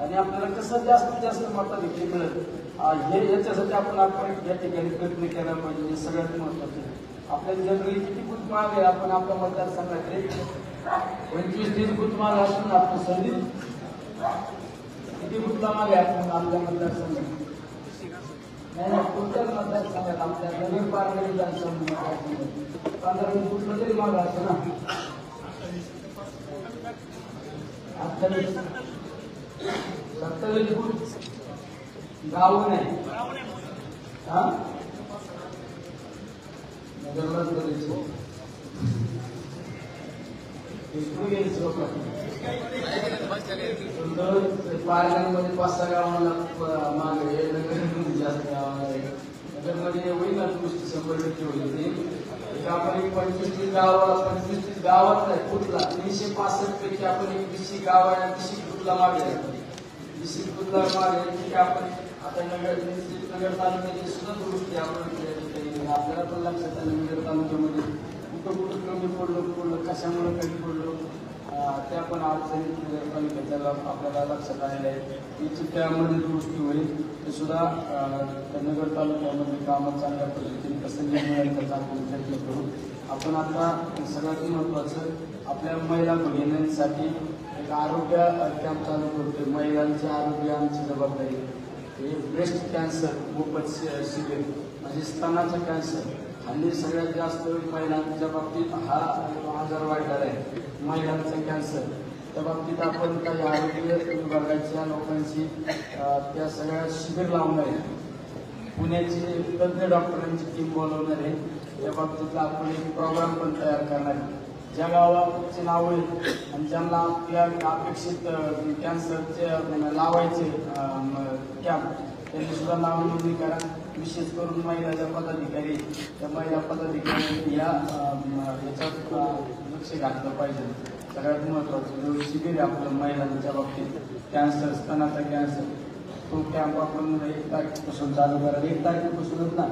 आणि आपल्याला कसं जास्तीत जास्त मताधिक्य मिळत हे याच्यासाठी आपण या ठिकाणी प्रयत्न केला पाहिजे. हे सगळ्यात महत्वाचं आहे. आपल्या जनरली किती बूथ माग आहे, आपण आपल्या मतदारसंघात 25-30 बूथ माग असून आपण संधी किती बूथला मागे आपण आपल्या मतदारसंघात नाही कोणत्याच मतदारसंघात आपल्या नवीन पारनेर विधानसभा 15-20 बूथला तरी माग असतो ना. 27 बूथ गाव नाही हा नगरलाच करायचं पार्लरमध्ये 5-6 गावाला मागे जास्त गावाला नगरमध्ये होईल ना गोष्टी 100% होईल. आपण 25-30 गावात नाही कुठला 365 पैकी आपण 20 गाव आहे 20 कुठला मागे 20 कुठला मागे आपण आता नगर तालुक्याची सुद्धा दुरुस्ती आपण आपल्याला पण लक्षात आलं. नगर तालुक्यामध्ये कुठं कमी पडलो कशामुळे कमी पडलो त्या पण अडचणी नगर तालुक्याच्या आपल्याला लक्षात आलेल्या आहेत. याची त्यामध्ये दुरुस्ती होईल. ते सुद्धा नगर तालुक्यामध्ये कामं चांगल्या पद्धतीने कसं मिळेल त्याचा आपण प्रयत्न करू. आपण आता सगळ्यात महत्त्वाचं आपल्या महिला भगिनींसाठी एक आरोग्य कॅम्प चालू करतोय. महिलांचे आरोग्य आमची जबाबदारी. हे ब्रेस्ट कॅन्सर मोफत शिबिर म्हणजे स्तनाचा कॅन्सर हल्ली सगळ्यात जास्त महिलांच्या बाबतीत हा आजार वाढलेला आहे. महिलांचा कॅन्सर त्या बाबतीत आपण काही आरोग्य विभागाच्या लोकांची त्या सगळ्या शिबिर लावणार आहे. पुण्याची तज्ज्ञ डॉक्टरांची टीम बोलवणार आहे. त्या बाबतीतला आपण एक प्रोग्राम पण तयार करणार आहे. ज्या गावाचे नाव आहे आणि ज्यांना आपल्या अपेक्षित कॅन्सरचे लावायचे कॅम्प त्यांनी सुद्धा नाव नोंदणी करा. विशेष करून महिलाच्या पदाधिकारी त्या महिला पदाधिकारी याच्यात लक्ष घातलं पाहिजे. सगळ्यात महत्त्वाचं जो शिबिर आहे आपलं महिलांच्या बाबतीत कॅन्सर स्तनाचा कॅन्सर तो कॅम्प आपण 1 तारखेपासून चालू करायला. 1 तारखेपासूनच ना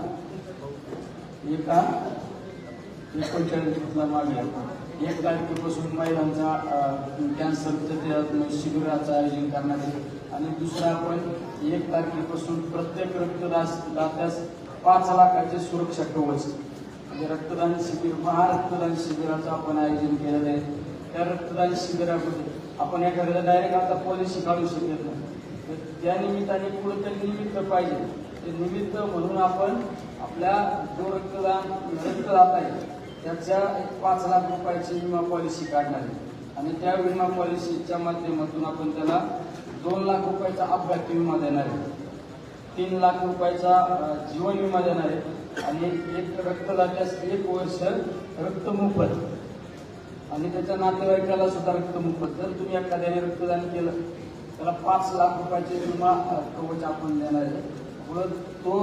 39 मागे आपण 1 तारखेपासून महिलांचा कॅन्सरचं शिबिराचं आयोजन करणार आहे. आणि दुसरं आपण 1 तारखेपासून प्रत्येक रक्तदात्यास 5 लाखाचे सुरक्षा कवच म्हणजे रक्तदान शिबिर महारक्तदान शिबिराचं आपण आयोजन केलेलं आहे. त्या रक्तदान शिबिरामध्ये आपण एखाद्याला डायरेक्ट आता पॉलिसी काढू शकत नाही. त्या निमित्ताने पुढे तरी निमित्त पाहिजे. ते निमित्त म्हणून आपण आपल्या जो रक्तदाता आहे त्याच्या 5 लाख रुपयाची विमा पॉलिसी काढणार आहे. आणि त्या विमा पॉलिसीच्या माध्यमातून आपण त्याला 2 लाख रुपयाचा अपघाती विमा देणार आहे. 3 लाख रुपयाचा जीवन विमा देणार आहे. आणि एक रक्तदात्यास 1 वर्ष रक्त मोफत आणि त्याच्या नातेवाईकाला सुद्धा रक्त मोफत. जर तुम्ही एखाद्याने रक्तदान केलं त्याला 5 लाख रुपयाचे विमा कवच आपण देणार आहे. पुढं तो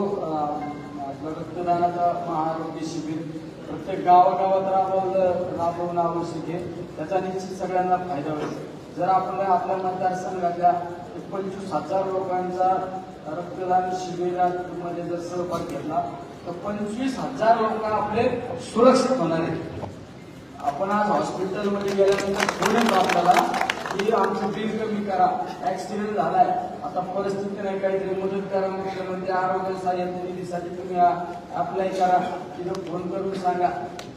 रक्तदानाचा महाआरोग्य शिबिर प्रत्येक गावागावात राबवणं आवश्यक आहे. त्याचा निश्चित सगळ्यांना फायदा होईल. जर आपल्या मतदारसंघातल्या 25,000 लोकांचा रक्तदान शिबिरामध्ये जर सहभाग घेतला तर 25,000 लोक आपले सुरक्षित होणार आहेत. आपण आज हॉस्पिटलमध्ये गेल्यानंतर थोडं आपल्याला की आमचं बिल कमी करा, ऍक्सिडेंट झालाय, आता परिस्थिती नाही, काहीतरी मदत करा, मुख्यमंत्री आरोग्य सहाय्यता निधीसाठी तुम्ही अप्लाय करा, तिथं फोन करून सांगा.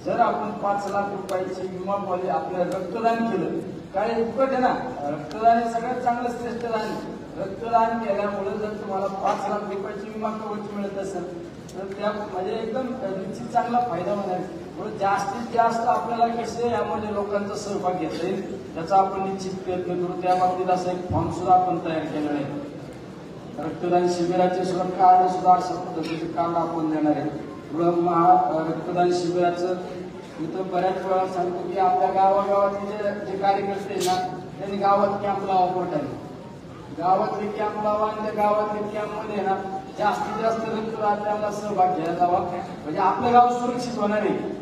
जर आपण 5 लाख रुपयाची विमा पॉलिसी आपल्या रक्तदान केलं, काय उपकट आहे ना, रक्तदान हे सगळ्यात चांगलं श्रेष्ठ दान. रक्तदान केल्यामुळे जर तुम्हाला 5 लाख रुपयाची विमा कवच मिळत असेल तर त्या म्हणजे एकदम निश्चित चांगला फायदा होणार. म्हणून जास्तीत जास्त आपल्याला कसे यामध्ये लोकांचा सहभाग घेता येईल त्याचा आपण निश्चित प्रयत्न करू. त्या बाबतीत असा एक फॉर्म सुद्धा आपण तयार केलेला आहे. रक्तदान शिबिराचे सुद्धा कार्ड सुद्धा अशा पद्धतीचे कार्ड आपण देणार आहे. रक्तदान शिबिराचं इथं बऱ्याच वेळा सांगतो की आपल्या गावागावातले जे कार्यकर्ते ना त्यांनी गावात कॅम्प लावा मोठाने. गावातले कॅम्प लावा आणि त्या गावातल्या कॅम्पमध्ये ना जास्तीत जास्त रक्तदात्यांना सहभाग घ्यायला जावा, म्हणजे आपलं गाव सुरक्षित होणार आहे.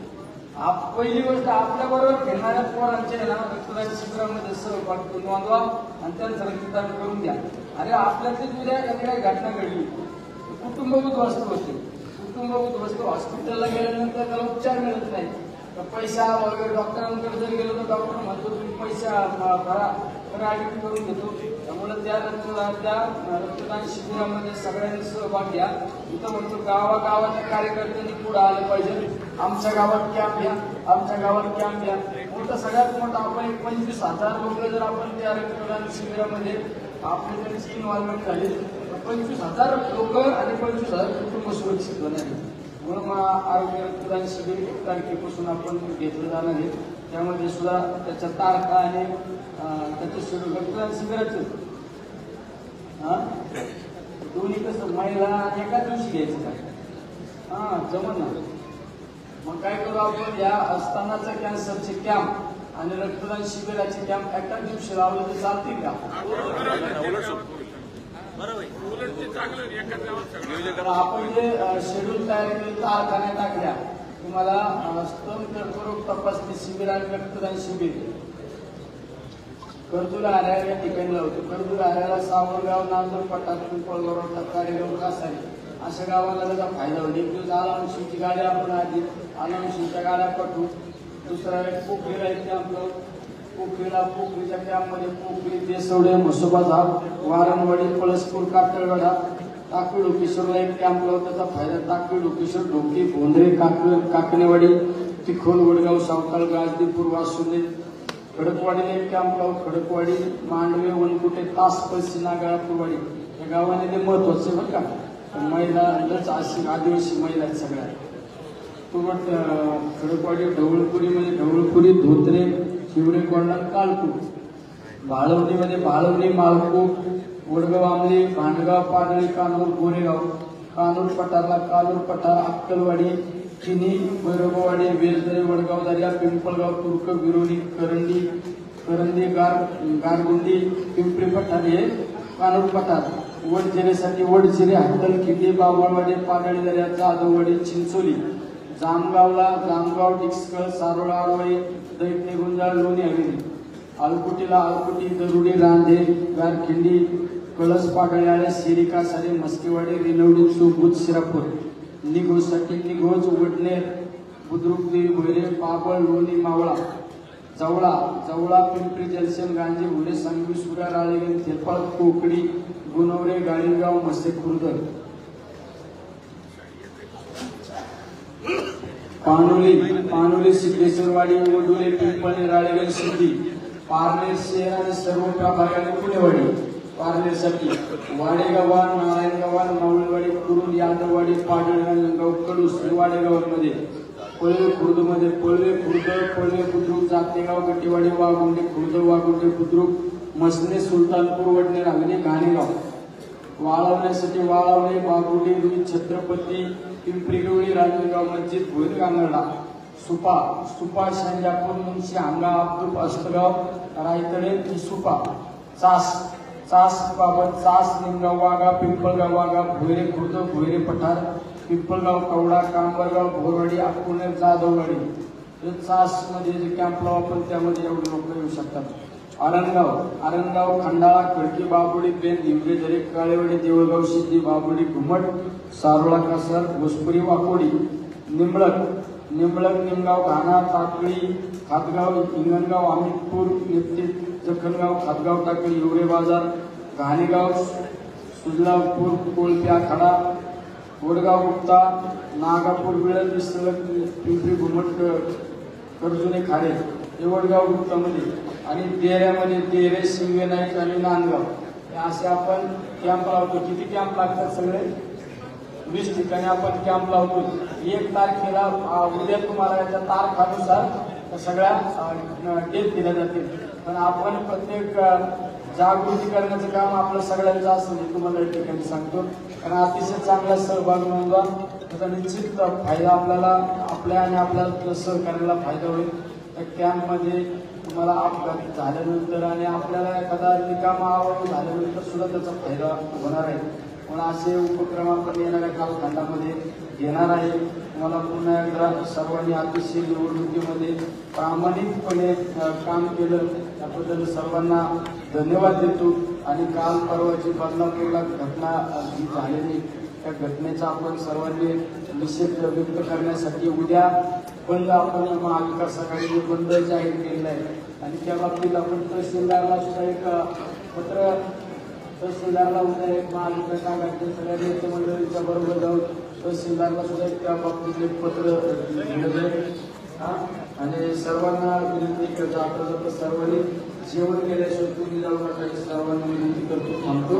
पहिली गोष्ट आपल्या बरोबर फिरणाऱ्या पोरांचे ना रक्तदान शिबिरामध्ये सहभाग नोंदवा आणि त्यांचं रक्तदान करून द्या. आणि आपल्यातली उद्या काही घटना घडली, कुटुंब उद्ध्वस्त होते, कुटुंब उद्ध्वस्त हॉस्पिटलला गेल्यानंतर त्याला उपचार मिळत नाही, पैसा वगैरे डॉक्टरांकडे जर गेलो तर डॉक्टर म्हणतो तुम्ही पैसा भरा, तर ऍडमिट करून घेतो. त्यामुळे त्या रक्तदान शिबिरामध्ये सगळ्यांनी सहभाग घ्या. इथं म्हणतो गावागावाच्या कार्यकर्त्यांनी पुढे आलं पाहिजे. आमच्या गावात कॅम्प घ्या, आमच्या गावात कॅम्प घ्या. मोठं सगळ्यात मोठं आपण 25,000 लोक जर आपण त्या रक्तदान शिबिरामध्ये आपली त्यांची इन्व्हॉल्वमेंट झाली तर 25,000 लोक आणि 25,000 कुटुंब सुरक्षित होणार. म्हणून आरोग्य रक्तदान शिबिर 1 तारखेपासून आपण घेतलं जाणार आहे. त्यामध्ये सुद्धा त्याच्या तारखा आणि त्याचं शेड्यूल रक्तदान शिबिराचं दोन्ही कसं महिला एका दिवशी घ्यायचं का जमत ना. मग काय करू आपण या स्तनाचा कॅन्सरचे कॅम्प आणि रक्तदान शिबिराचे कॅम्प एका दिवशी लावलं तर चालतील का? आपण जे शेड्यूल तयार केले तारखाने टाकल्या तुम्हाला स्तन कर्करोग तपासणी शिबिर आणि रक्तदान शिबिर कर्दुला हऱ्याला या ठिकाणी लावतो. कर्दुला हऱ्याला सावरगाव, नांदूरपट्टा, पिंपळगाव, कारेगाव, कासारी अशा गावाला त्याचा फायदा होईल. एक दिवस आलामशीची गाड्या आपण आधी आलामशीच्या गाड्या पाठवू. दुसरा एक पोखरीला एक कॅम्प लावू. पोखरीच्या कॅम्पमध्ये पोखरी, देसवडे, म्हसोबाचा, वारणवाडी, पळसपूर, कातळगडा, टाकळी डोकेश्वरला एक कॅम्प लावू. त्याचा फायदा टाकळी डोकेश्वर, ढोकी, भोंदरे, काकणेवाडी, तिखोल, वडगाव, सावकाळ, गाजदीपूर, वासुदे, खडकवाडीला एक कॅम्प लावू. खडकवाडी, मांडवे, वनकुटे, तासपळशी, नागाळापूरवाडी या गावाने ते महत्वाचे बरं का. महिला आदिवासी महिला आहेत सगळ्या. खडकवाडी, ढवळपुरी म्हणजे ढवळपुरी, धोत्रे, शिवडे, कोंडा, कालपूर. भाळवणीमध्ये भाळवणी, माळकोट, वडगाव, आमली, भांडगाव, पाडळी, कानूर, गोरेगाव. कानूर पठारला कानूर पठार, अक्कलवाडी, चिनी, भैरववाडी, वेलदरे, वडगाव, दर्या, पिंपळगाव, तुर्क, विरोणी, करंदी, गारगुंडी, पिंपरी पठार हे कानूर पठार. वडजिरेसाठी वडजिरे, हत्तलखिंडी, बाबळवाडी, पाडळी दर्या, जाधववाडी, चिंचोली. जामगाव, डिक्सकळ, सारोळा, आरवळी, दैत्य, गुंजाळ, लोणी, हवेली. आलकुटीला आलकुटी, दरुडी, रांधे, गारखिंडी, कळस, पाडळ्याळे, सिरिका, सारे, मस्केवाडी, रिनवडी, चौबुत, शिरापूर. निघोसाठी निघोज, वडनेर, बुद्रुक, देवी, भैरे, पाबळ, लोणी, मावळा. जवळा, पिंपरी, जलसेन, गांजे, भुरे, सांगवी, सुरा, राळेगण, थेपाळ, कोकडी, गुणवरे, गाळीगाव, मसे, खुर्द. पानोली, सिद्धेश्वरवाडी, वडुले, पिंपळे, राळेगण, सिद्धी. पारनेर शहर आणि सर्व प्रभागाने पुणेवाडी. पारनेरसाठी वाडेगावान, नारायणगावान, मावळवाडी, कुरुल, यादववाडी, पाडळगाव, कडूस हे वाडेगावांमध्ये. पळवे खुर्दमध्ये पळवे बुद्रुक, जातेगाव, गट्टीवाडी, वाघुंडे खुर्द, वाघुंडे बुद्रुक, मसने, सुलतानपूर, वडनेर, हवेली, घाणेगाव. वाळवण्यासाठी वाळवणे, बागुडी, रुई, छत्रपती, पिंपरी गवळी, राजगाव, मस्जिद, भोईर, गांगर्डा. सुपा, शांजापूर, मुंशी, हांगा, अब्दुल, अस्तगाव, रायतडे, सुपा. चास बाबत, निमगाव, वाघा, पिंपळगाव, वाघा, भोयरे खुर्द, भोयरे पठार, पिंपळगाव, कवडा, कांबरगाव, भोरवाडी, अकोणे, जाधववाडी. चास मध्ये जे कॅम्प लावू आपण त्यामध्ये एवढे लोक येऊ शकतात. आरणगाव खंडाळा खडकी बाबुडी पेन हिमरे दरे काळेवाडी देवळगाव सिद्धी बाबुडी घुमट सारोळा कासर भोजपुरी वाकोडी निंबळक निमगाव घाणा टाकळी खातगाव हिंगणगाव अमितपूर निप्ती जखणगाव खातगाव टाकळी हिवरे बाजार घाणेगाव सुजलापूर कोळपी आखाडा वडगाव गुप्ता नागापूर विळद विसरक पिंपरी घुमट कर्जुने खाडे हे वडगाव गुप्तामध्ये आणि देऱ्यामध्ये देरे शिंगणाईक आणि नांदगाव हे असे आपण कॅम्प लावतो. किती कॅम्प लागतात सगळे 20 ठिकाणी आपण कॅम्प लावतो. 1 तारखेला उद्या तुम्हाला याच्या तारखानुसार सगळ्या डेट दिल्या जातील. पण आपण प्रत्येक जागृती करण्याचं काम आपलं सगळ्यांचं असं मी तुम्हाला या ठिकाणी सांगतो. कारण अतिशय चांगला सहभाग नोंदवा, त्याचा निश्चित फायदा आपल्या आणि आपल्या सहकार्याला फायदा होईल. त्या कॅम्पमध्ये तुम्हाला अपघात झाल्यानंतर आणि आपल्याला एखादा निकाम आवड झाल्यानंतर सुद्धा त्याचा फायदा होणार आहे. म्हणून असे उपक्रम आपण येणाऱ्या कालखंडामध्ये घेणार आहे. मला पुन्हा एकदा सर्वांनी अतिशय निवडणुकीमध्ये प्रामाणिकपणे काम केलं त्याबद्दल सर्वांना धन्यवाद देतो. आणि काल परवाची बदलापूरला घटना जी झालेली त्या घटनेचा आपण सर्वांनी निषेध व्यक्त करण्यासाठी उद्या बंद आपण महाविकास आघाडीने बंद जाहीर केलेला आहे. आणि त्या बाबतीत आपण तहसीलदारला सुद्धा एक पत्र तहसीलदारला उद्या एक महाविकास आघाडीच्या सगळ्या नेते मंडळीच्या बरोबर जाऊन तहसीलदारला सुद्धा त्या बाबतीत एक पत्र दिलं आहे. आणि सर्वांना विनंती करतो आपण सर्वांनी जेवण केल्याशिवाय तुम्ही जाऊ नका सर्वांना विनंती करतो थांबतो.